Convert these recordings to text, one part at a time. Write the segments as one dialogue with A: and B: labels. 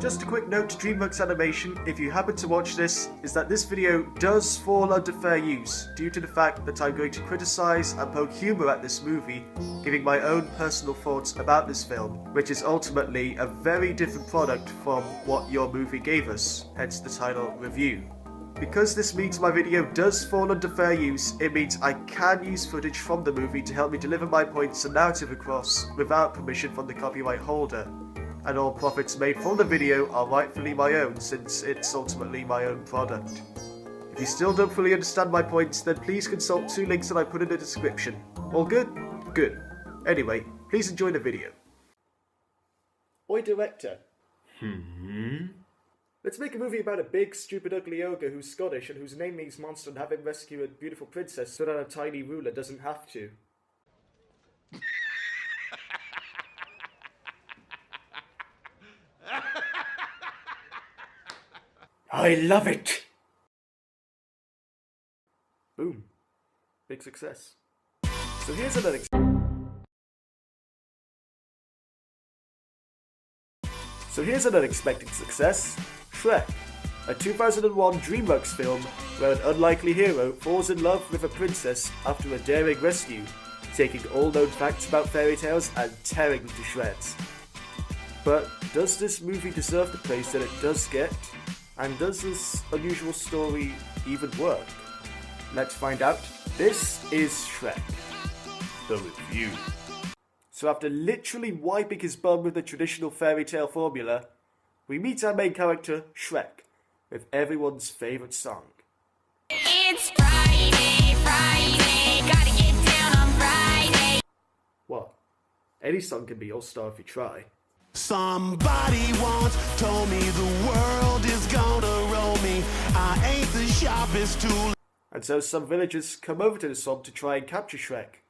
A: Just a quick note to Dreamworks Animation, if you happen to watch this, is that this video does fall under fair use, due to the fact that I'm going to criticise and poke humour at this movie, giving my own personal thoughts about this film, which is ultimately a very different product from what your movie gave us, hence the title review. Because this means my video does fall under fair use, it means I can use footage from the movie to help me deliver my points and narrative across without permission from the copyright holder. And all profits made from the video are rightfully my own, since it's ultimately my own product. If you still don't fully understand my points, then please consult 2 links that I put in the description. All good? Good. Anyway, please enjoy the video. Oi, director. Let's make a movie about a big, stupid, ugly ogre who's Scottish and whose name means monster, and have him rescue a beautiful princess so that a tiny ruler doesn't have to. I love it! Boom. Big success. So here's another unexpected success. Shrek, a 2001 Dreamworks film where an unlikely hero falls in love with a princess after a daring rescue, taking all known facts about fairy tales and tearing them to shreds. But does this movie deserve the praise that it does get? And does this unusual story even work? Let's find out. This is Shrek, the review. So after literally wiping his bum with the traditional fairy tale formula, we meet our main character, Shrek, with everyone's favourite song.
B: It's Friday, Friday, gotta get down on Friday.
A: What? Any song can be your star if you try.
C: Somebody once told me the world is gonna roll me. I ain't the sharpest tool.
A: And so some villagers come over to the swamp to try and capture Shrek,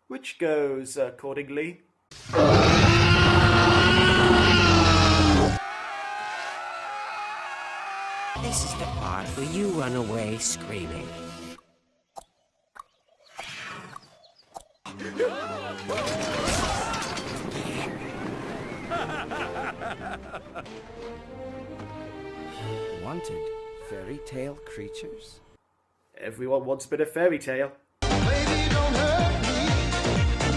A: which goes accordingly.
D: This is the part where you run away screaming. Wanted fairy tale creatures?
A: Everyone wants a bit of fairy tale.
C: Baby, don't hurt me.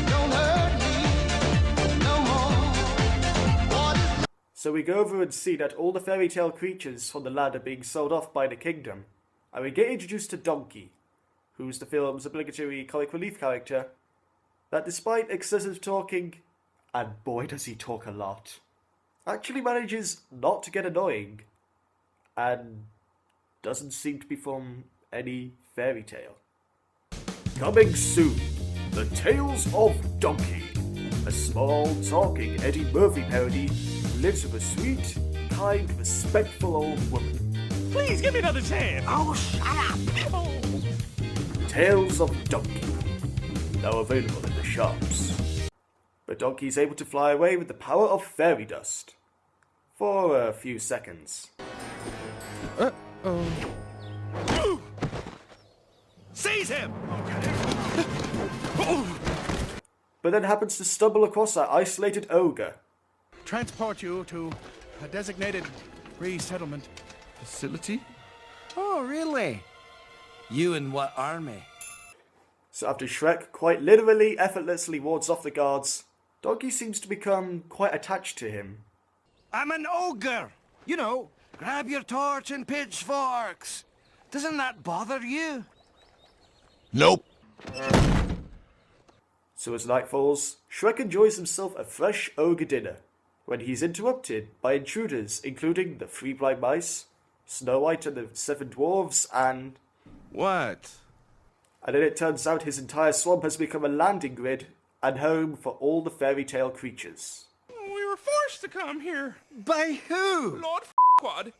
C: Don't hurt me no more.
A: So we go over and see that all the fairy tale creatures from the land are being sold off by the kingdom, and we get introduced to Donkey, who's the film's obligatory comic relief character, that despite excessive talking, and boy does he talk a lot, actually manages not to get annoying, and doesn't seem to be from any fairy tale. Coming soon, The Tales of Donkey, a small, talking Eddie Murphy parody who lives with a sweet, kind, respectful old woman.
E: Please give me another chance.
D: Oh, shut up!
E: Oh.
A: Tales of Donkey, now available in the shops. But Donkey's able to fly away with the power of fairy dust. For a few seconds.
E: Seize him!
A: But then happens to stumble across our isolated ogre.
E: Transport you to a designated resettlement facility.
D: Oh, really? You in what army?
A: So after Shrek quite literally, effortlessly wards off the guards, Donkey seems to become quite attached to him.
D: I'm an ogre! You know, grab your torch and pitchforks. Doesn't that bother you?
C: Nope.
A: So as night falls, Shrek enjoys himself a fresh ogre dinner, when he's interrupted by intruders including the 3 blind mice, Snow White and the 7 dwarves, and...
D: What?
A: And then it turns out his entire swamp has become a landing grid and home for all the fairy tale creatures.
E: We were forced to come here.
D: By who?
E: Lord Quad.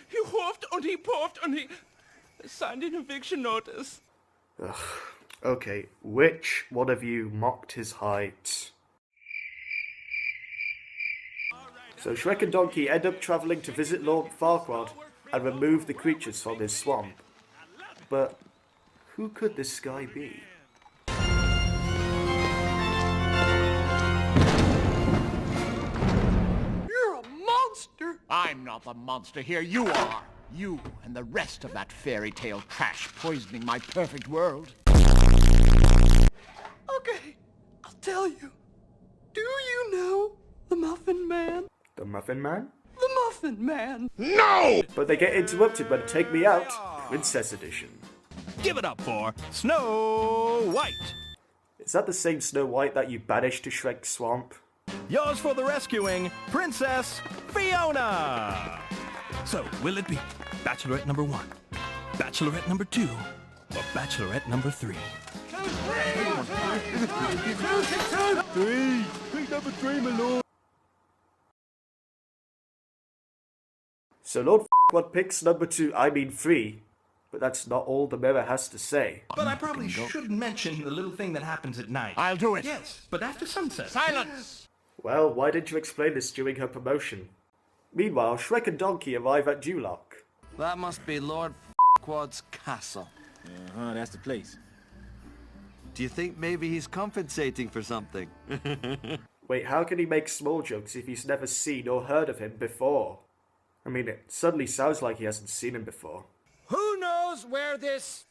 E: He huffed and he puffed and he signed an eviction notice.
A: Ugh. Okay, which one of you mocked his height? So Shrek and Donkey end up travelling to visit Lord Farquaad and remove the creatures from his swamp. But who could this guy be?
E: You're a monster!
F: I'm not the monster here, you are. You and the rest of that fairy tale trash poisoning my perfect world.
D: Okay, I'll tell you. Do you know the Muffin Man?
A: The Muffin Man?
D: The Muffin Man!
F: No!
A: But they get interrupted by the Take Me Out Princess Edition.
G: Give it up for Snow White.
A: Is that the same Snow White that you banished to Shrek's swamp?
G: Yours for the rescuing, Princess Fiona. So, will it be Bachelorette number 1, Bachelorette number 2, or Bachelorette number 3? Number 3, my lord.
A: So Lord F***Quad picks number 2, I mean 3, but that's not all the mirror has to say.
H: But I probably should mention the little thing that happens at night.
F: I'll do it.
H: Yes, but after sunset.
F: Silence!
A: Well, why didn't you explain this during her promotion? Meanwhile, Shrek and Donkey arrive at Duloc.
D: That must be Lord Quad's castle.
E: Uh-huh, that's the place.
I: Do you think maybe he's compensating for something?
A: Wait, how can he make small jokes if he's never seen or heard of him before? I mean, it suddenly sounds like he hasn't seen him before.
J: Who knows where this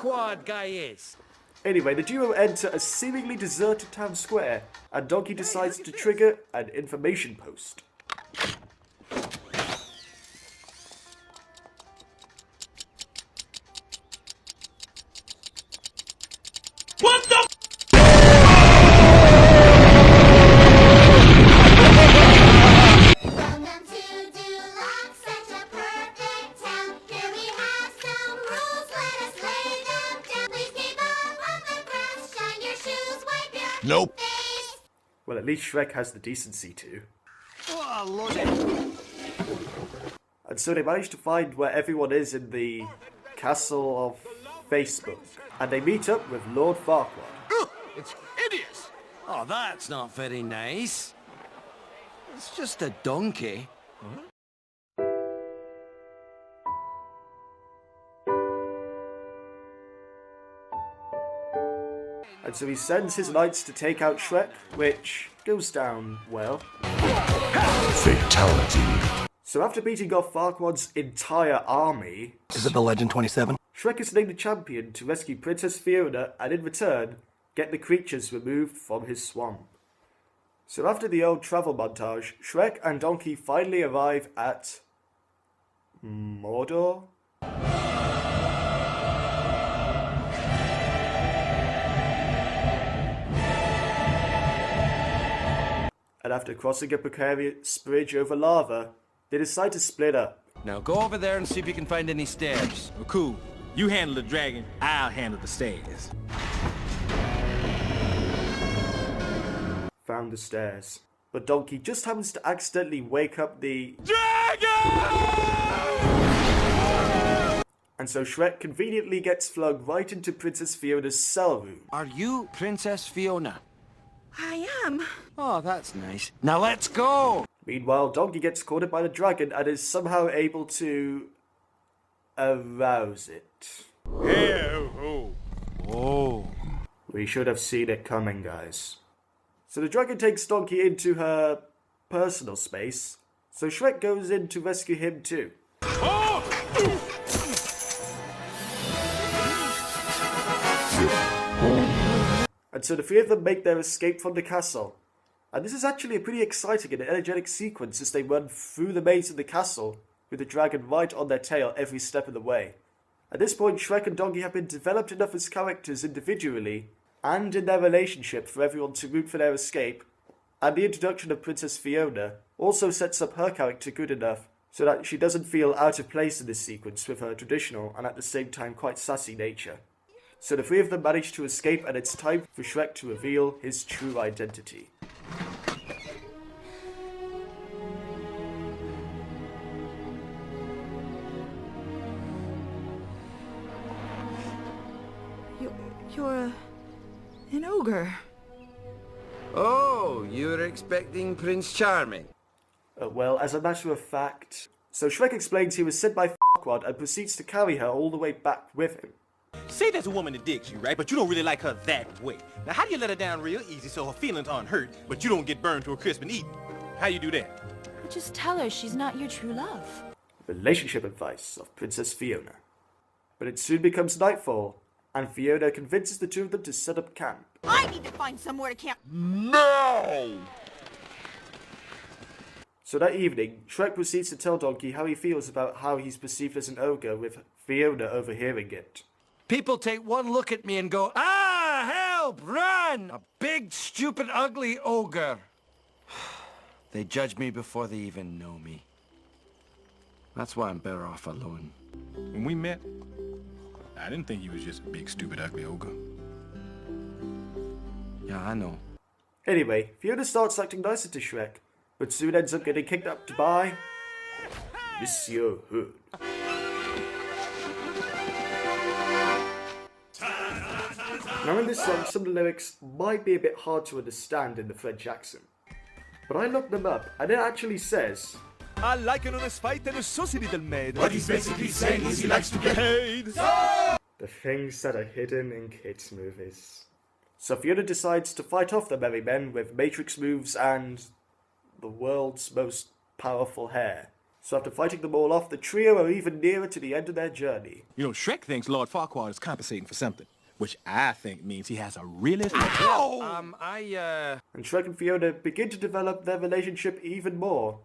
J: Quad guy is?
A: Anyway, the duo enter a seemingly deserted town square, and Donkey decides to trigger an information post.
B: What the? Welcome to Duloc, such a perfect town. Here we have some rules, let us lay them down. Please keep up on the grass, shine your shoes, wipe your face.
A: Well, at least Shrek has the decency to.
D: Oh, Lord.
A: And so they manage to find where everyone is in the castle of Facebook. And they meet up with Lord Farquaad.
D: It's hideous! Oh, that's not very nice. It's just a donkey.
A: And so he sends his knights to take out Shrek, which goes down well.
C: Fatality.
A: So after beating off Farquaad's entire army,
H: Is it the Legend 27?
A: Shrek is named a champion to rescue Princess Fiona and in return, get the creatures removed from his swamp. So after the old travel montage, Shrek and Donkey finally arrive at Mordor? And after crossing a precarious bridge over lava, they decide to split up.
D: Now go over there and see if you can find any stairs.
E: Well, cool. You handle the dragon, I'll handle the stairs.
A: Found the stairs. But Donkey just happens to accidentally wake up the
E: Dragon!
A: And so Shrek conveniently gets flung right into Princess Fiona's cell room.
D: Are you Princess Fiona?
J: I am.
D: Oh, that's nice. Now let's go!
A: Meanwhile, Donkey gets cornered by the dragon and is somehow able to arouse it.
D: Oh.
A: We should have seen it coming, guys. So the dragon takes Donkey into her personal space, so Shrek goes in to rescue him too. And so the three of them make their escape from the castle. And this is actually a pretty exciting and energetic sequence as they run through the maze of the castle with the dragon right on their tail every step of the way. At this point, Shrek and Donkey have been developed enough as characters individually and in their relationship for everyone to root for their escape, and the introduction of Princess Fiona also sets up her character good enough so that she doesn't feel out of place in this sequence with her traditional and at the same time quite sassy nature. So the three of them manage to escape, and it's time for Shrek to reveal his true identity.
J: You're an ogre.
D: Oh, you were expecting Prince Charming?
A: Well, as a matter of fact... So Shrek explains he was sent by Farquaad and proceeds to carry her all the way back with him.
G: Say there's a woman that digs you, right? But you don't really like her that way. Now, how do you let her down real easy so her feelings aren't hurt, but you don't get burned to a crisp and eaten? How you do that?
B: Just tell her she's not your true love.
A: Relationship advice of Princess Fiona. But it soon becomes nightfall, and Fiona convinces the two of them to set up camp.
K: I need to find somewhere to camp.
C: No!
A: So that evening, Shrek proceeds to tell Donkey how he feels about how he's perceived as an ogre, with Fiona overhearing it.
J: People take one look at me and go, "Ah, help, run! A big, stupid, ugly ogre." They judge me before they even know me. That's why I'm better off alone.
G: When we met, I didn't think you was just a big, stupid, ugly ogre.
J: Yeah, I know.
A: Anyway, Fiona starts acting nicer to Shrek, but soon ends up getting kidnapped by Monsieur Hood. Now in this song, some of the lyrics might be a bit hard to understand in the French accent. But I looked them up, and it actually says,
C: I like an honest fight and a saucy little maid.
D: What he's basically saying is he likes to get
C: paid.
A: the things that are hidden in kids' movies. So Fiona decides to fight off the merry men with matrix moves and the world's most powerful hair. So after fighting them all off, the trio are even nearer to the end of their journey.
G: You know, Shrek thinks Lord Farquaad is compensating for something, which I think means he has a really...
A: And Shrek and Fiona begin to develop their relationship even more.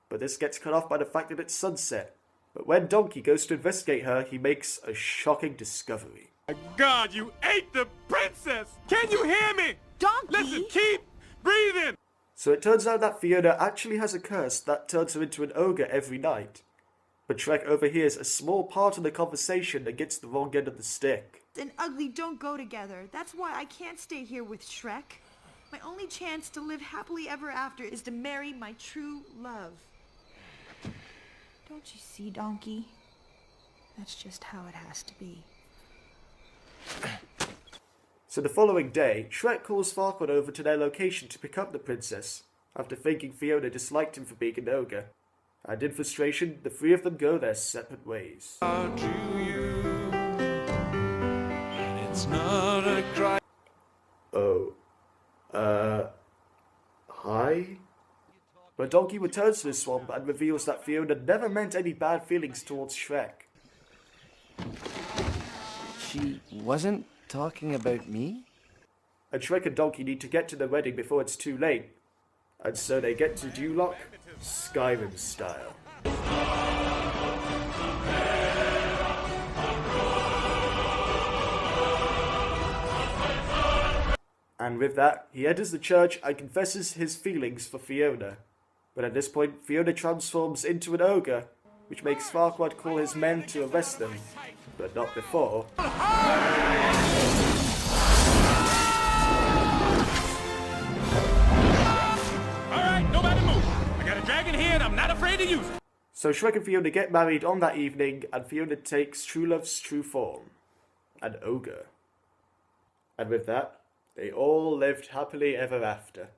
A: But this gets cut off by the fact that it's sunset. But when Donkey goes to investigate her, he makes a shocking discovery.
C: My God, you ate the princess! Can you hear me?
K: Donkey?
C: Listen, keep breathing!
A: So it turns out that Fiona actually has a curse that turns her into an ogre every night. But Shrek overhears a small part of the conversation and gets the wrong end of the stick.
K: And ugly don't go together. That's why I can't stay here with Shrek. My only chance to live happily ever after is to marry my true love. Don't you see, Donkey? That's just how it has to be.
A: So the following day, Shrek calls Farquaad over to their location to pick up the princess, after thinking Fiona disliked him for being an ogre. And in frustration, the three of them go their separate ways.
D: It's not a cry.
A: Oh. Hi? But Donkey returns to the swamp and reveals that Fiona never meant any bad feelings towards Shrek.
J: She wasn't talking about me?
A: And Shrek and Donkey need to get to the wedding before it's too late. And so they get to Duloc, Skyrim style. And with that, he enters the church and confesses his feelings for Fiona. But at this point, Fiona transforms into an ogre, which makes Farquaad call his men to arrest them. But not before.
C: Alright, nobody move. I got a dragon here and I'm not afraid to use it.
A: So Shrek and Fiona get married on that evening, and Fiona takes true love's true form. An ogre. And with that, they all lived happily ever after.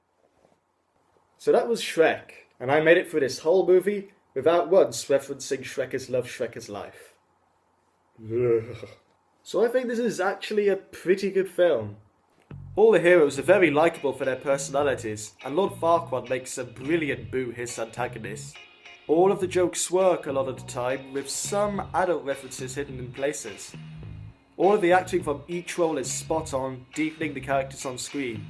A: So that was Shrek, and I made it through this whole movie without once referencing Shrekker's love, Shrekker's life. So I think this is actually a pretty good film. All the heroes are very likeable for their personalities, and Lord Farquaad makes a brilliant boo-hiss antagonist. All of the jokes work a lot of the time, with some adult references hidden in places. All of the acting from each role is spot on, deepening the characters on screen.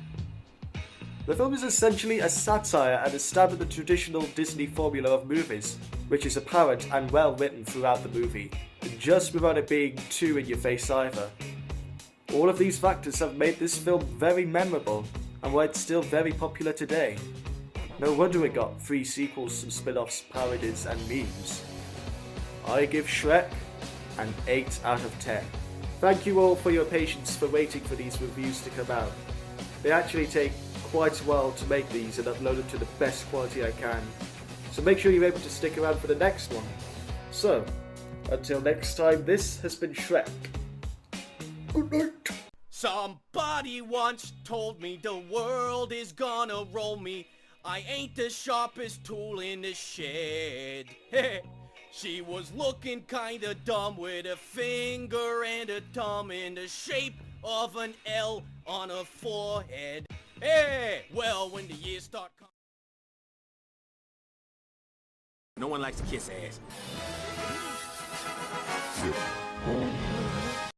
A: The film is essentially a satire and a stab at the traditional Disney formula of movies, which is apparent and well written throughout the movie, just without it being too in your face either. All of these factors have made this film very memorable, and why it's still very popular today. No wonder it got 3 sequels, some spin-offs, parodies and memes. I give Shrek an 8 out of 10. Thank you all for your patience for waiting for these reviews to come out. They actually take quite a while to make these and upload them to the best quality I can, so make sure you're able to stick around for the next one. So, until next time, this has been Shrek. Good night.
L: Somebody once told me the world is gonna roll me. I ain't the sharpest tool in the shed. She was looking kinda dumb with a finger and a thumb in the shape of an L on her forehead. Hey, well, when the years start coming.
E: No one likes to kiss ass.